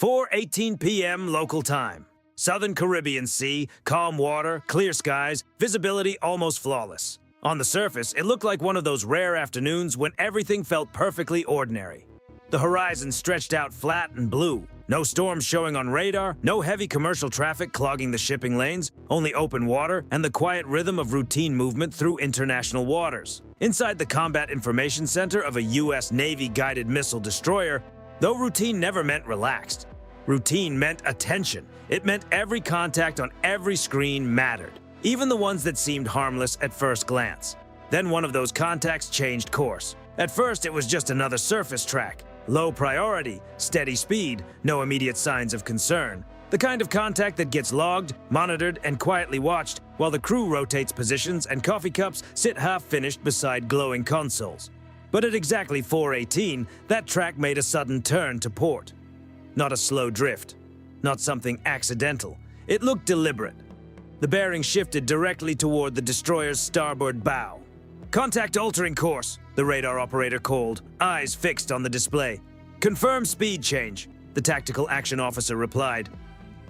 4:18 p.m. local time. Southern Caribbean Sea, calm water, clear skies, visibility almost flawless. On the surface, it looked like one of those rare afternoons when everything felt perfectly ordinary. The horizon stretched out flat and blue. No storms showing on radar, no heavy commercial traffic clogging the shipping lanes, only open water and the quiet rhythm of routine movement through international waters. Inside the Combat Information Center of a U.S. Navy guided missile destroyer, though routine never meant relaxed. Routine meant attention. It meant every contact on every screen mattered, even the ones that seemed harmless at first glance. Then one of those contacts changed course. At first, it was just another surface track. Low priority, steady speed, no immediate signs of concern. The kind of contact that gets logged, monitored, and quietly watched while the crew rotates positions and coffee cups sit half-finished beside glowing consoles. But at exactly 4:18, that track made a sudden turn to port. Not a slow drift, not something accidental. It looked deliberate. The bearing shifted directly toward the destroyer's starboard bow. "Contact altering course," the radar operator called, eyes fixed on the display. "Confirm speed change," the tactical action officer replied.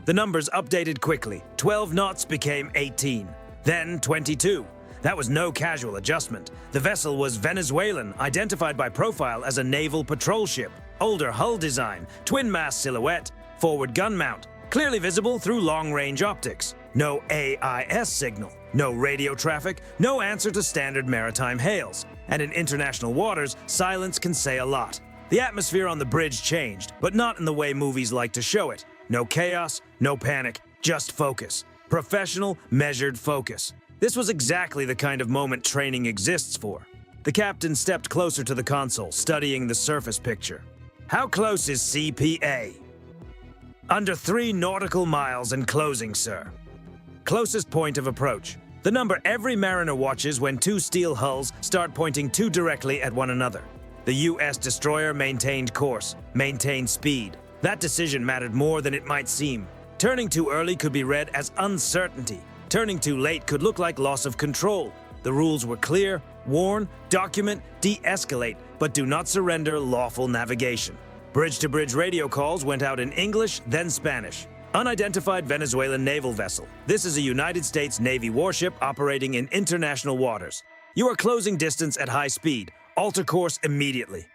The numbers updated quickly. 12 knots became 18, then 22. That was no casual adjustment. The vessel was Venezuelan, identified by profile as a naval patrol ship. Older hull design, twin-mast silhouette, forward gun mount, clearly visible through long-range optics. No AIS signal, no radio traffic, no answer to standard maritime hails. And in international waters, silence can say a lot. The atmosphere on the bridge changed, but not in the way movies like to show it. No chaos, no panic, just focus. Professional, measured focus. This was exactly the kind of moment training exists for. The captain stepped closer to the console, studying the surface picture. "How close is CPA?" "Under 3 nautical miles and closing, sir." Closest point of approach. The number every mariner watches when 2 steel hulls start pointing too directly at one another. The U.S. destroyer maintained course, maintained speed. That decision mattered more than it might seem. Turning too early could be read as uncertainty. Turning too late could look like loss of control. The rules were clear: warn, document, de-escalate, but do not surrender lawful navigation. Bridge-to-bridge radio calls went out in English, then Spanish. Unidentified Venezuelan naval vessel. This is a United States Navy warship operating in international waters. You are closing distance at high speed. Alter course immediately.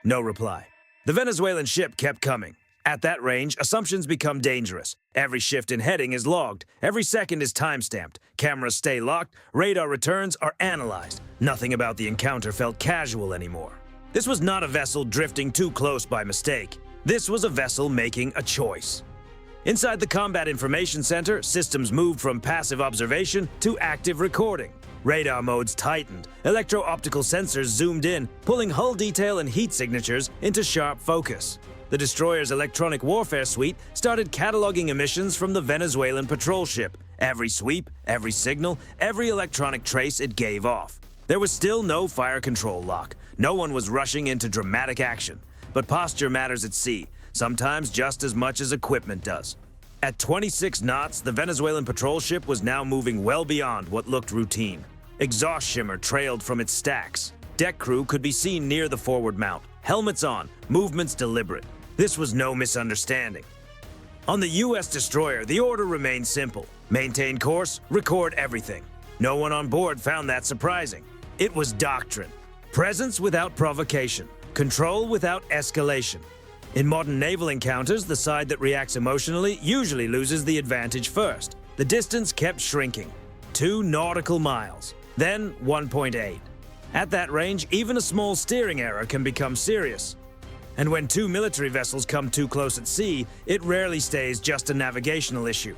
No reply. The Venezuelan ship kept coming. At that range, assumptions become dangerous. Every shift in heading is logged. Every second is time-stamped. Cameras stay locked. Radar returns are analyzed. Nothing about the encounter felt casual anymore. This was not a vessel drifting too close by mistake. This was a vessel making a choice. Inside the Combat Information Center, systems moved from passive observation to active recording. Radar modes tightened. Electro-optical sensors zoomed in, pulling hull detail and heat signatures into sharp focus. The destroyer's electronic warfare suite started cataloging emissions from the Venezuelan patrol ship. Every sweep, every signal, every electronic trace it gave off. There was still no fire control lock. No one was rushing into dramatic action. But posture matters at sea, sometimes just as much as equipment does. At 26 knots, the Venezuelan patrol ship was now moving well beyond what looked routine. Exhaust shimmer trailed from its stacks. Deck crew could be seen near the forward mount. Helmets on, movements deliberate. This was no misunderstanding. On the U.S. destroyer, the order remained simple. Maintain course, record everything. No one on board found that surprising. It was doctrine. Presence without provocation. Control without escalation. In modern naval encounters, the side that reacts emotionally usually loses the advantage first. The distance kept shrinking. 2 nautical miles, then 1.8. At that range, even a small steering error can become serious. And when 2 military vessels come too close at sea, it rarely stays just a navigational issue.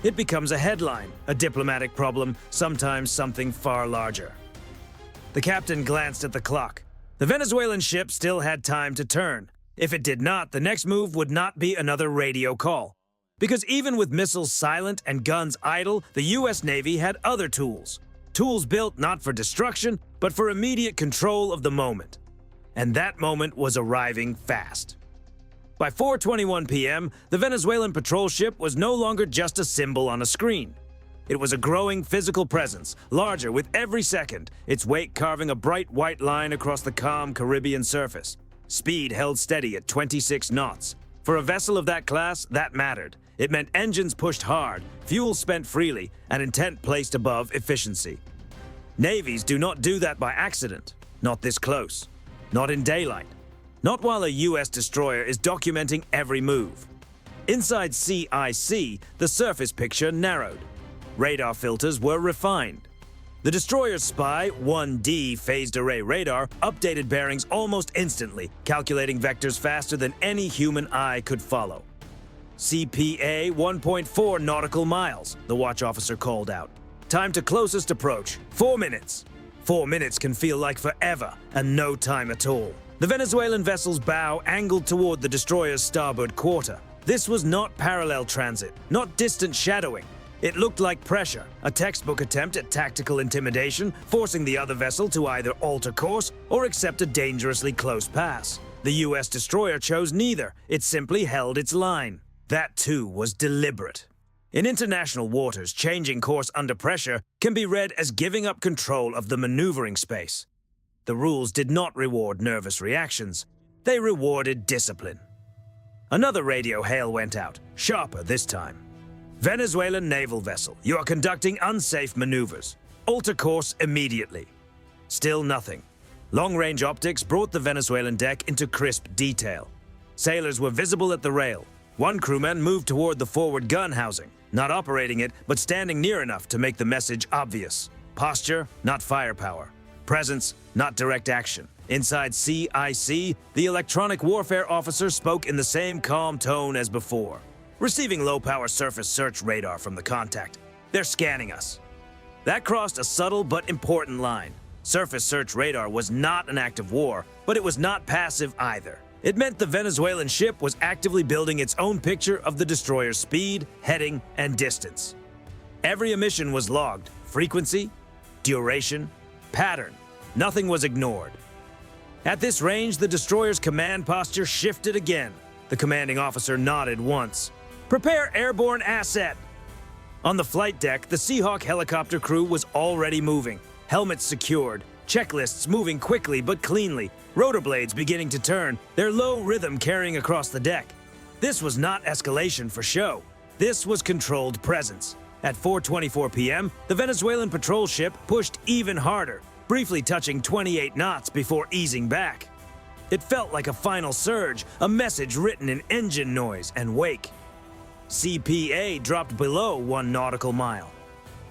It becomes a headline, a diplomatic problem, sometimes something far larger. The captain glanced at the clock. The Venezuelan ship still had time to turn. If it did not, the next move would not be another radio call. Because even with missiles silent and guns idle, the U.S. Navy had other tools. Tools built not for destruction, but for immediate control of the moment. And that moment was arriving fast. By 4:21 p.m., the Venezuelan patrol ship was no longer just a symbol on a screen. It was a growing physical presence, larger with every second, its wake carving a bright white line across the calm Caribbean surface. Speed held steady at 26 knots. For a vessel of that class, that mattered. It meant engines pushed hard, fuel spent freely, and intent placed above efficiency. Navies do not do that by accident. Not this close. Not in daylight. Not while a U.S. destroyer is documenting every move. Inside CIC, the surface picture narrowed. Radar filters were refined. The destroyer's SPY 1D phased array radar updated bearings almost instantly, calculating vectors faster than any human eye could follow. CPA 1.4 nautical miles, the watch officer called out. Time to closest approach, 4 minutes. 4 minutes can feel like forever, and no time at all. The Venezuelan vessel's bow angled toward the destroyer's starboard quarter. This was not parallel transit, not distant shadowing. It looked like pressure, a textbook attempt at tactical intimidation, forcing the other vessel to either alter course or accept a dangerously close pass. The U.S. destroyer chose neither. It simply held its line. That, too, was deliberate. In international waters, changing course under pressure can be read as giving up control of the maneuvering space. The rules did not reward nervous reactions. They rewarded discipline. Another radio hail went out, sharper this time. Venezuelan naval vessel, you are conducting unsafe maneuvers. Alter course immediately. Still nothing. Long-range optics brought the Venezuelan deck into crisp detail. Sailors were visible at the rail. One crewman moved toward the forward gun housing, not operating it, but standing near enough to make the message obvious. Posture, not firepower. Presence, not direct action. Inside CIC, the electronic warfare officer spoke in the same calm tone as before. Receiving low-power surface search radar from the contact. They're scanning us. That crossed a subtle but important line. Surface search radar was not an act of war, but it was not passive either. It meant the Venezuelan ship was actively building its own picture of the destroyer's speed, heading, and distance. Every emission was logged. Frequency, duration, pattern. Nothing was ignored. At this range, the destroyer's command posture shifted again. The commanding officer nodded once. Prepare airborne asset. On the flight deck, the Seahawk helicopter crew was already moving. Helmets secured, checklists moving quickly but cleanly, rotor blades beginning to turn, their low rhythm carrying across the deck. This was not escalation for show. This was controlled presence. At 4:24 p.m., the Venezuelan patrol ship pushed even harder, briefly touching 28 knots before easing back. It felt like a final surge, a message written in engine noise and wake. CPA dropped below 1 nautical mile.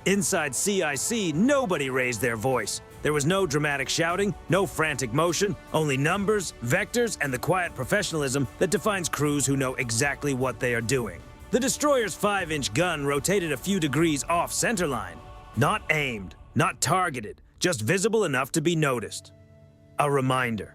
Inside CIC, nobody raised their voice. There was no dramatic shouting, no frantic motion, only numbers, vectors, and the quiet professionalism that defines crews who know exactly what they are doing. The destroyer's 5-inch gun rotated a few degrees off centerline. Not aimed, not targeted, just visible enough to be noticed. A reminder.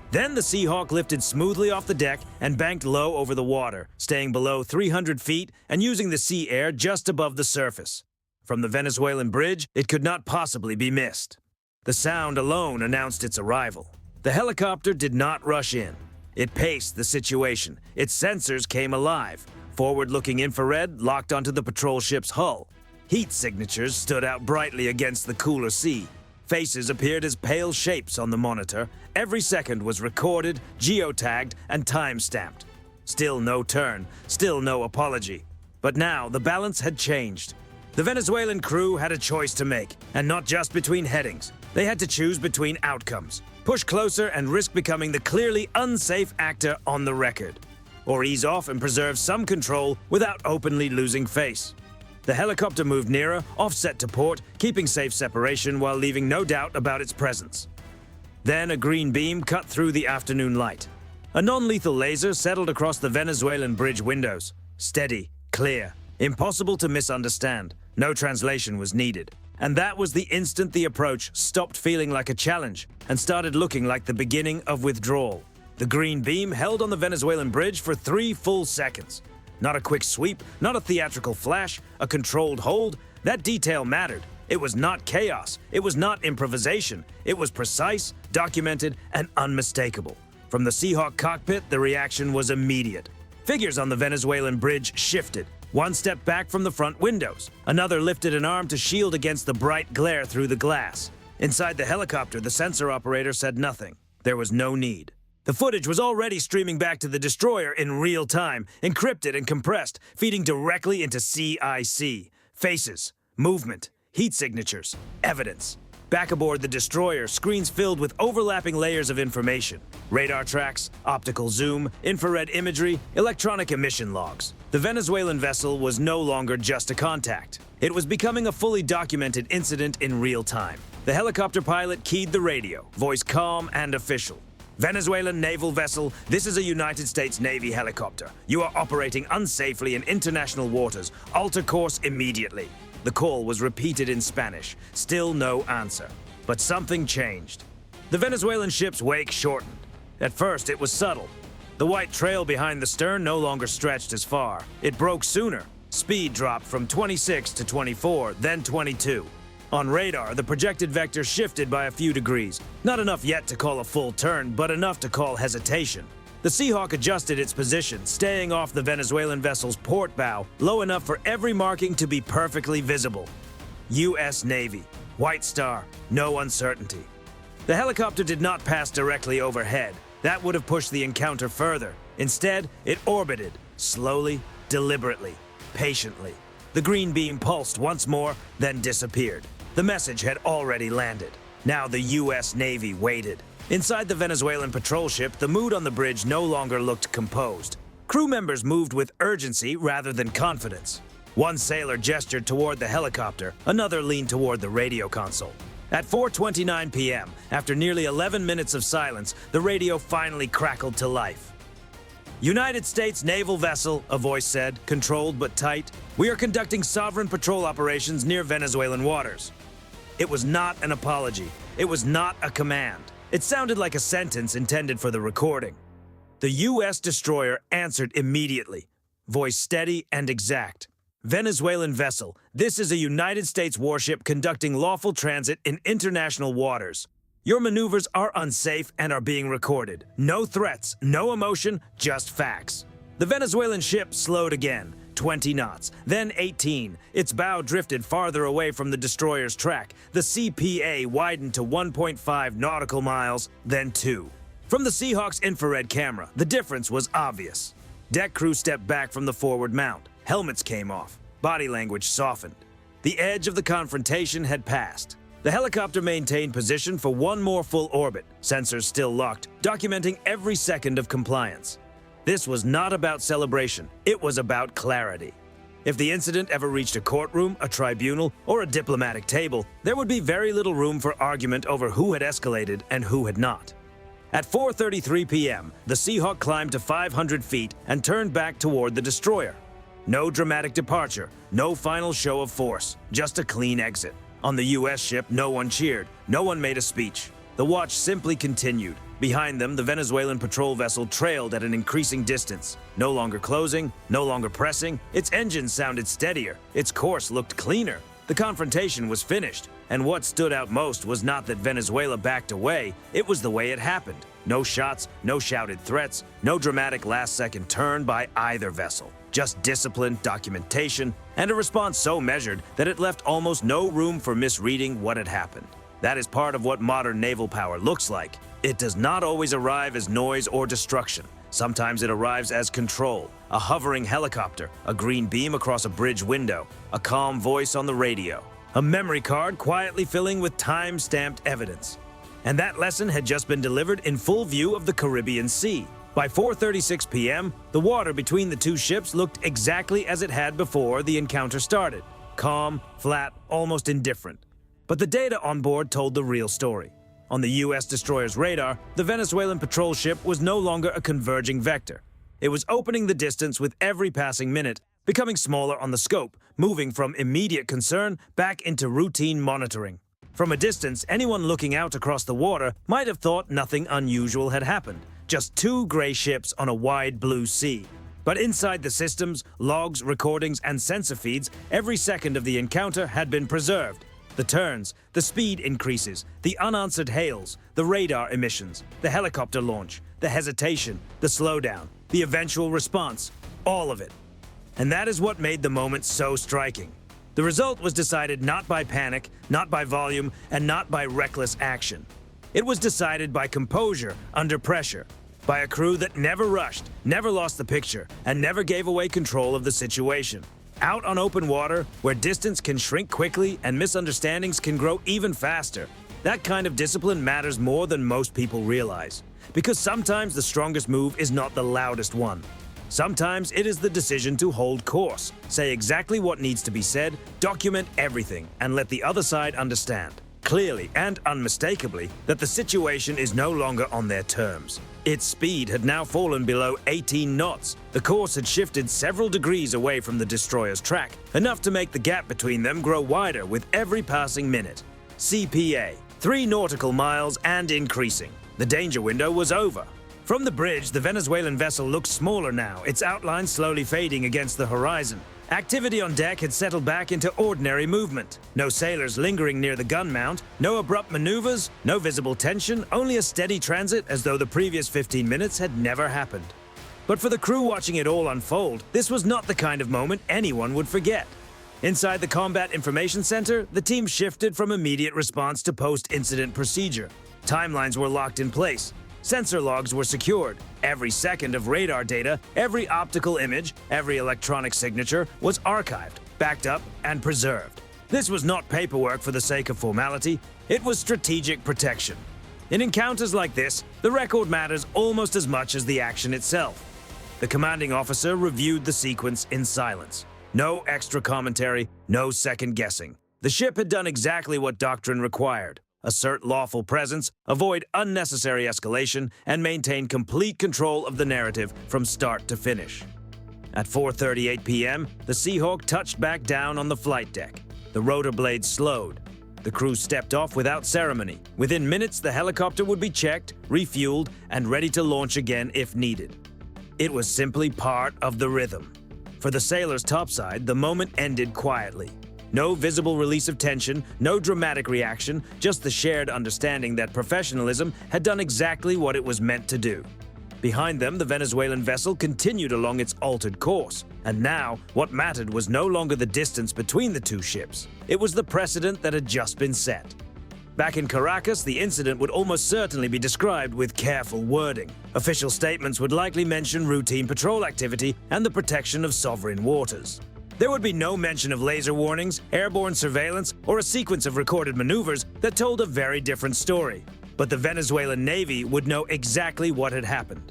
Then the Seahawk lifted smoothly off the deck and banked low over the water, staying below 300 feet and using the sea air just above the surface. From the Venezuelan bridge, it could not possibly be missed. The sound alone announced its arrival. The helicopter did not rush in. It paced the situation. Its sensors came alive. Forward-looking infrared locked onto the patrol ship's hull. Heat signatures stood out brightly against the cooler sea. Faces appeared as pale shapes on the monitor. Every second was recorded, geotagged, and time-stamped. Still no turn, still no apology. But now the balance had changed. The Venezuelan crew had a choice to make, and not just between headings. They had to choose between outcomes. Push closer and risk becoming the clearly unsafe actor on the record. Or ease off and preserve some control without openly losing face. The helicopter moved nearer, offset to port, keeping safe separation while leaving no doubt about its presence. Then a green beam cut through the afternoon light. A non-lethal laser settled across the Venezuelan bridge windows. Steady, clear, impossible to misunderstand. No translation was needed. And that was the instant the approach stopped feeling like a challenge and started looking like the beginning of withdrawal. The green beam held on the Venezuelan bridge for 3 full seconds. Not a quick sweep, not a theatrical flash, a controlled hold. That detail mattered. It was not chaos. It was not improvisation. It was precise, documented, and unmistakable. From the Seahawk cockpit, the reaction was immediate. Figures on the Venezuelan bridge shifted. One stepped back from the front windows. Another lifted an arm to shield against the bright glare through the glass. Inside the helicopter, the sensor operator said nothing. There was no need. The footage was already streaming back to the destroyer in real time, encrypted and compressed, feeding directly into CIC. Faces, movement, heat signatures, evidence. Back aboard the destroyer, screens filled with overlapping layers of information. Radar tracks, optical zoom, infrared imagery, electronic emission logs. The Venezuelan vessel was no longer just a contact. It was becoming a fully documented incident in real time. The helicopter pilot keyed the radio, voice calm and official. Venezuelan naval vessel, this is a United States Navy helicopter. You are operating unsafely in international waters. Alter course immediately. The call was repeated in Spanish. Still no answer. But something changed. The Venezuelan ship's wake shortened. At first, it was subtle. The white trail behind the stern no longer stretched as far. It broke sooner. Speed dropped from 26 to 24, then 22. On radar, the projected vector shifted by a few degrees. Not enough yet to call a full turn, but enough to call hesitation. The Seahawk adjusted its position, staying off the Venezuelan vessel's port bow, low enough for every marking to be perfectly visible. U.S. Navy. White star. No uncertainty. The helicopter did not pass directly overhead. That would have pushed the encounter further. Instead, it orbited, slowly, deliberately, patiently. The green beam pulsed once more, then disappeared. The message had already landed. Now the U.S. Navy waited. Inside the Venezuelan patrol ship, the mood on the bridge no longer looked composed. Crew members moved with urgency rather than confidence. One sailor gestured toward the helicopter, another leaned toward the radio console. At 4:29 p.m., after nearly 11 minutes of silence, the radio finally crackled to life. United States naval vessel, a voice said, controlled but tight. We are conducting sovereign patrol operations near Venezuelan waters. It was not an apology. It was not a command. It sounded like a sentence intended for the recording. The U.S. destroyer answered immediately, voice steady and exact. Venezuelan vessel, this is a United States warship conducting lawful transit in international waters. Your maneuvers are unsafe and are being recorded. No threats, no emotion, just facts. The Venezuelan ship slowed again, 20 knots, then 18. Its bow drifted farther away from the destroyer's track. The CPA widened to 1.5 nautical miles, then 2. From the Seahawk's infrared camera, the difference was obvious. Deck crew stepped back from the forward mount. Helmets came off. Body language softened. The edge of the confrontation had passed. The helicopter maintained position for one more full orbit, sensors still locked, documenting every second of compliance. This was not about celebration, it was about clarity. If the incident ever reached a courtroom, a tribunal, or a diplomatic table, there would be very little room for argument over who had escalated and who had not. At 4:33 p.m., the Seahawk climbed to 500 feet and turned back toward the destroyer. No dramatic departure, no final show of force, just a clean exit. On the U.S. ship, no one cheered, no one made a speech. The watch simply continued. Behind them, the Venezuelan patrol vessel trailed at an increasing distance. No longer closing, no longer pressing, its engines sounded steadier, its course looked cleaner. The confrontation was finished, and what stood out most was not that Venezuela backed away, it was the way it happened. No shots, no shouted threats, no dramatic last-second turn by either vessel. Just discipline, documentation, and a response so measured that it left almost no room for misreading what had happened. That is part of what modern naval power looks like. It does not always arrive as noise or destruction. Sometimes it arrives as control, a hovering helicopter, a green beam across a bridge window, a calm voice on the radio, a memory card quietly filling with time-stamped evidence. And that lesson had just been delivered in full view of the Caribbean Sea. By 4:36 p.m., the water between the two ships looked exactly as it had before the encounter started. Calm, flat, almost indifferent. But the data on board told the real story. On the U.S. destroyer's radar, the Venezuelan patrol ship was no longer a converging vector. It was opening the distance with every passing minute, becoming smaller on the scope, moving from immediate concern back into routine monitoring. From a distance, anyone looking out across the water might have thought nothing unusual had happened. Just two gray ships on a wide blue sea. But inside the systems, logs, recordings, and sensor feeds, every second of the encounter had been preserved. The turns, the speed increases, the unanswered hails, the radar emissions, the helicopter launch, the hesitation, the slowdown, the eventual response, all of it. And that is what made the moment so striking. The result was decided not by panic, not by volume, and not by reckless action. It was decided by composure under pressure. by a crew that never rushed, never lost the picture, and never gave away control of the situation. Out on open water, where distance can shrink quickly and misunderstandings can grow even faster, that kind of discipline matters more than most people realize. Because sometimes the strongest move is not the loudest one. Sometimes it is the decision to hold course, say exactly what needs to be said, document everything, and let the other side understand, clearly and unmistakably, that the situation is no longer on their terms. Its speed had now fallen below 18 knots. The course had shifted several degrees away from the destroyer's track, enough to make the gap between them grow wider with every passing minute. CPA, 3 nautical miles and increasing. The danger window was over. From the bridge, the Venezuelan vessel looked smaller now, its outline slowly fading against the horizon. Activity on deck had settled back into ordinary movement. No sailors lingering near the gun mount, no abrupt maneuvers, no visible tension, only a steady transit as though the previous 15 minutes had never happened. But for the crew watching it all unfold, this was not the kind of moment anyone would forget. Inside the Combat Information Center, the team shifted from immediate response to post-incident procedure. Timelines were locked in place. Sensor logs were secured. Every second of radar data, every optical image, every electronic signature was archived, backed up, and preserved. This was not paperwork for the sake of formality. It was strategic protection. In encounters like this, the record matters almost as much as the action itself. The commanding officer reviewed the sequence in silence. No extra commentary, no second guessing. The ship had done exactly what doctrine required. Assert lawful presence, avoid unnecessary escalation, and maintain complete control of the narrative from start to finish. At 4:38 p.m., the Seahawk touched back down on the flight deck. The rotor blades slowed. The crew stepped off without ceremony. Within minutes, the helicopter would be checked, refueled, and ready to launch again if needed. It was simply part of the rhythm. For the sailors topside, the moment ended quietly. No visible release of tension, no dramatic reaction, just the shared understanding that professionalism had done exactly what it was meant to do. Behind them, the Venezuelan vessel continued along its altered course, and now what mattered was no longer the distance between the two ships. It was the precedent that had just been set. Back in Caracas, the incident would almost certainly be described with careful wording. Official statements would likely mention routine patrol activity and the protection of sovereign waters. There would be no mention of laser warnings, airborne surveillance, or a sequence of recorded maneuvers that told a very different story. But the Venezuelan Navy would know exactly what had happened.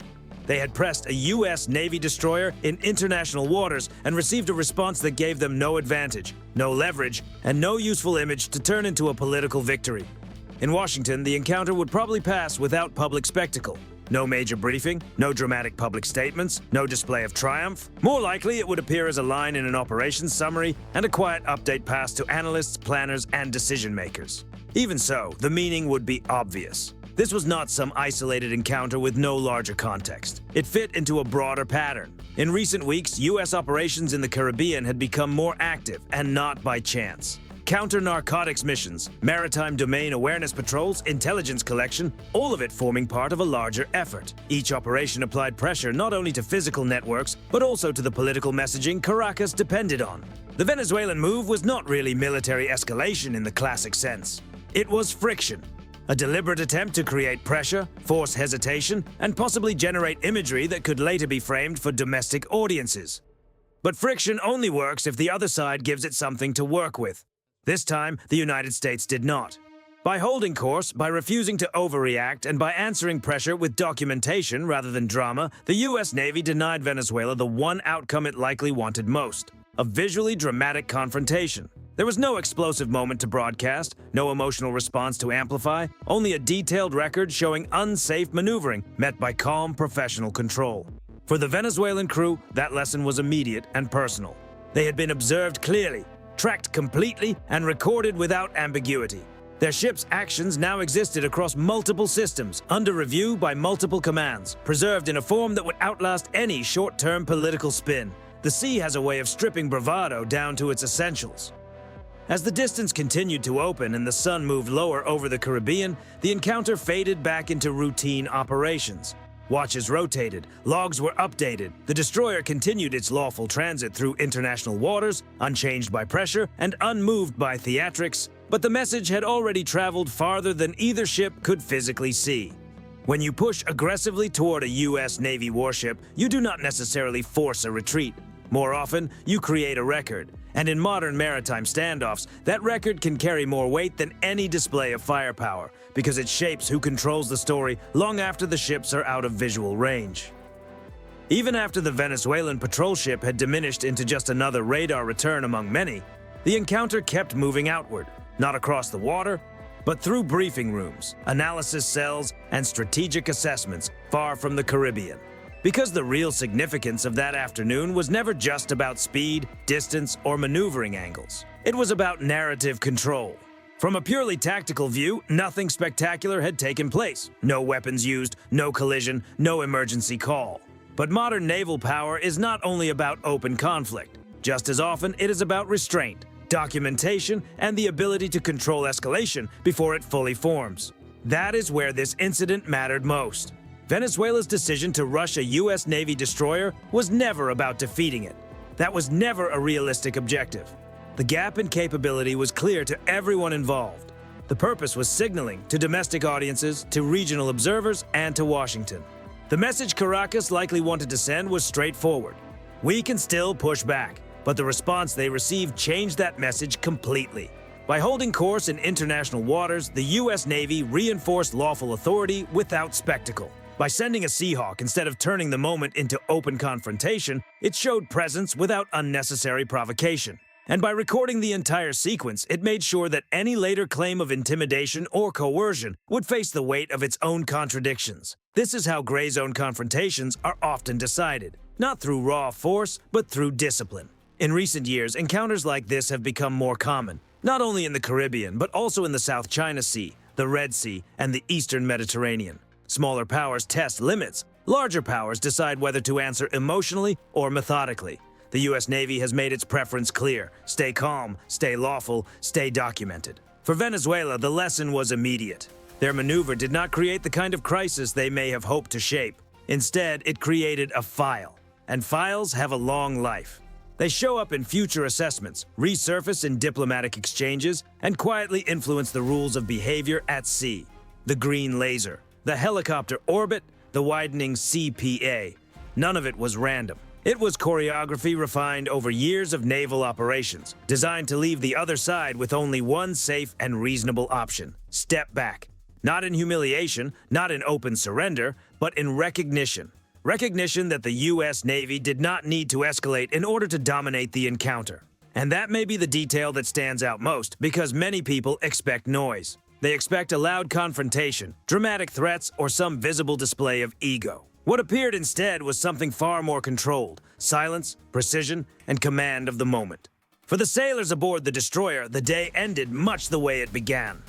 They had pressed a U.S. Navy destroyer in international waters and received a response that gave them no advantage, no leverage, and no useful image to turn into a political victory. In Washington, the encounter would probably pass without public spectacle. No major briefing, no dramatic public statements, no display of triumph. More likely, it would appear as a line in an operations summary and a quiet update passed to analysts, planners, and decision-makers. Even so, the meaning would be obvious. This was not some isolated encounter with no larger context. It fit into a broader pattern. In recent weeks, U.S. operations in the Caribbean had become more active, and not by chance. Counter-narcotics missions, maritime domain awareness patrols, intelligence collection, all of it forming part of a larger effort. Each operation applied pressure not only to physical networks, but also to the political messaging Caracas depended on. The Venezuelan move was not really military escalation in the classic sense. It was friction. A deliberate attempt to create pressure, force hesitation, and possibly generate imagery that could later be framed for domestic audiences. But friction only works if the other side gives it something to work with. This time, the United States did not. By holding course, by refusing to overreact, and by answering pressure with documentation rather than drama, the U.S. Navy denied Venezuela the one outcome it likely wanted most: a visually dramatic confrontation. There was no explosive moment to broadcast, no emotional response to amplify, only a detailed record showing unsafe maneuvering met by calm professional control. For the Venezuelan crew, that lesson was immediate and personal. They had been observed clearly, tracked completely, and recorded without ambiguity. Their ship's actions now existed across multiple systems, under review by multiple commands, preserved in a form that would outlast any short-term political spin. The sea has a way of stripping bravado down to its essentials. As the distance continued to open and the sun moved lower over the Caribbean, the encounter faded back into routine operations. Watches rotated, logs were updated, the destroyer continued its lawful transit through international waters, unchanged by pressure and unmoved by theatrics, but the message had already traveled farther than either ship could physically see. When you push aggressively toward a U.S. Navy warship, you do not necessarily force a retreat. More often, you create a record. And in modern maritime standoffs, that record can carry more weight than any display of firepower, because it shapes who controls the story long after the ships are out of visual range. Even after the Venezuelan patrol ship had diminished into just another radar return among many, the encounter kept moving outward, not across the water, but through briefing rooms, analysis cells, and strategic assessments far from the Caribbean. Because the real significance of that afternoon was never just about speed, distance, or maneuvering angles. It was about narrative control. From a purely tactical view, nothing spectacular had taken place. No weapons used, no collision, no emergency call. But modern naval power is not only about open conflict. Just as often, it is about restraint, documentation, and the ability to control escalation before it fully forms. That is where this incident mattered most. Venezuela's decision to rush a U.S. Navy destroyer was never about defeating it. That was never a realistic objective. The gap in capability was clear to everyone involved. The purpose was signaling to domestic audiences, to regional observers, and to Washington. The message Caracas likely wanted to send was straightforward. We can still push back. But the response they received changed that message completely. By holding course in international waters, the U.S. Navy reinforced lawful authority without spectacle. By sending a Seahawk instead of turning the moment into open confrontation, it showed presence without unnecessary provocation. And by recording the entire sequence, it made sure that any later claim of intimidation or coercion would face the weight of its own contradictions. This is how gray zone confrontations are often decided, not through raw force, but through discipline. In recent years, encounters like this have become more common, not only in the Caribbean, but also in the South China Sea, the Red Sea, and the Eastern Mediterranean. Smaller powers test limits. Larger powers decide whether to answer emotionally or methodically. The U.S. Navy has made its preference clear: stay calm, stay lawful, stay documented. For Venezuela, the lesson was immediate. Their maneuver did not create the kind of crisis they may have hoped to shape. Instead, it created a file. And files have a long life. They show up in future assessments, resurface in diplomatic exchanges, and quietly influence the rules of behavior at sea. The green laser, the helicopter orbit, the widening CPA. None of it was random. It was choreography refined over years of naval operations, designed to leave the other side with only one safe and reasonable option: step back. Not in humiliation, not in open surrender, but in recognition. Recognition that the U.S. Navy did not need to escalate in order to dominate the encounter. And that may be the detail that stands out most, because many people expect noise. They expect a loud confrontation, dramatic threats, or some visible display of ego. What appeared instead was something far more controlled: silence, precision, and command of the moment. For the sailors aboard the destroyer, the day ended much the way it began.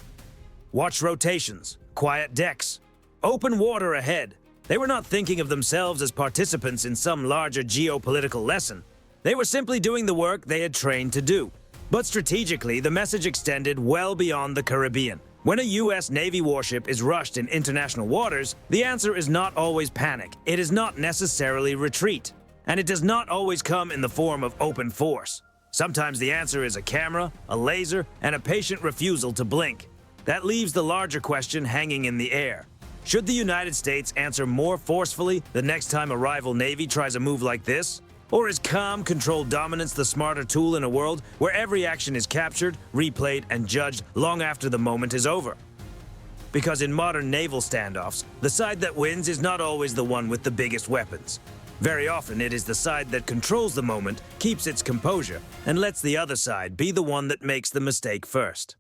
Watch rotations, quiet decks, open water ahead. They were not thinking of themselves as participants in some larger geopolitical lesson. They were simply doing the work they had trained to do. But strategically, the message extended well beyond the Caribbean. When a U.S. Navy warship is rushed in international waters, the answer is not always panic. It is not necessarily retreat. And it does not always come in the form of open force. Sometimes the answer is a camera, a laser, and a patient refusal to blink. That leaves the larger question hanging in the air. Should the United States answer more forcefully the next time a rival navy tries a move like this? Or is calm, controlled dominance the smarter tool in a world where every action is captured, replayed, and judged long after the moment is over? Because in modern naval standoffs, the side that wins is not always the one with the biggest weapons. Very often it is the side that controls the moment, keeps its composure, and lets the other side be the one that makes the mistake first.